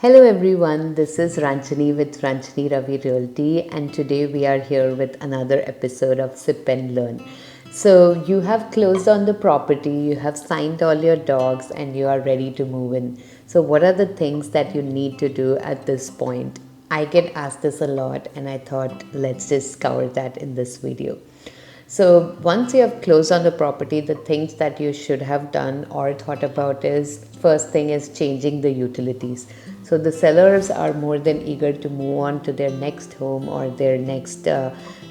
Hello everyone, this is Ranjani with Ranjani Ravi Realty, and today we are here with another episode of Sip and Learn. So you have closed on the property, you have signed all your docs and you are ready to move in. So what are the things that you need to do at this point? I get asked this a lot and I thought let's just cover that in this video. So once you have closed on the property, the things that you should have done or thought about is, first thing is changing the utilities. So the sellers are more than eager to move on to their next home or their next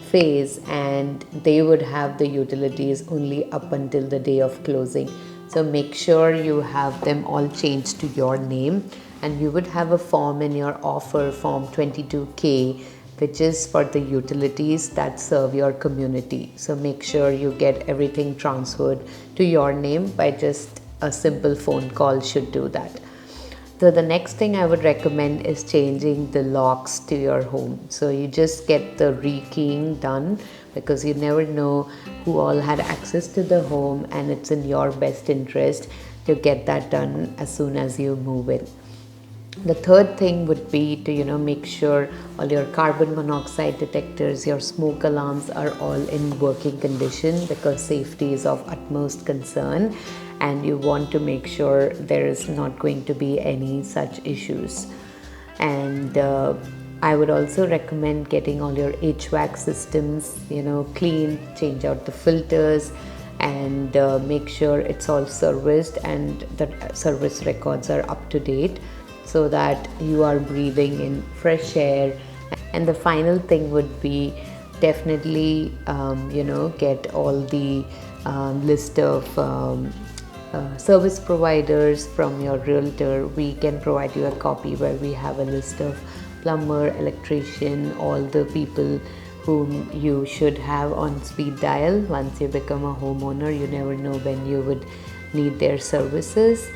phase, and they would have the utilities only up until the day of closing. So make sure you have them all changed to your name, and you would have a form in your offer, form 22K, which is for the utilities that serve your community. So make sure you get everything transferred to your name by just a simple phone call should do that. So the next thing I would recommend is changing the locks to your home. So you just get the rekeying done, because you never know who all had access to the home, and it's in your best interest to get that done as soon as you move in. The third thing would be to make sure all your carbon monoxide detectors, your smoke alarms are all in working condition, because safety is of utmost concern and you want to make sure there is not going to be any such issues. And I would also recommend getting all your HVAC systems cleaned, change out the filters, and make sure it's all serviced and the service records are up to date, so that you are breathing in fresh air. And the final thing would be definitely get all the list of service providers from your realtor. We can provide you a copy where we have a list of plumber, electrician, all the people whom you should have on speed dial. Once you become a homeowner, you never know when you would need their services.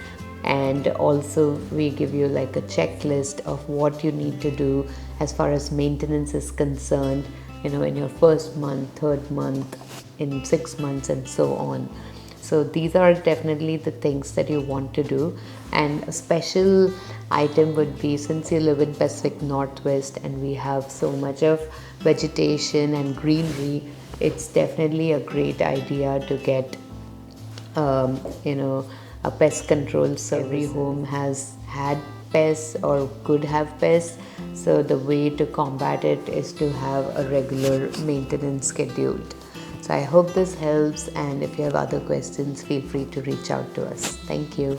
And also we give you like a checklist of what you need to do as far as maintenance is concerned, in your first month, third month, in 6 months, and so on. So these are definitely the things that you want to do. And a special item would be, since you live in Pacific Northwest and we have so much of vegetation and greenery, it's definitely a great idea to get a pest control. So every home has had pests or could have pests, so the way to combat it is to have a regular maintenance scheduled. So I hope this helps, and if you have other questions, feel free to reach out to us. Thank you.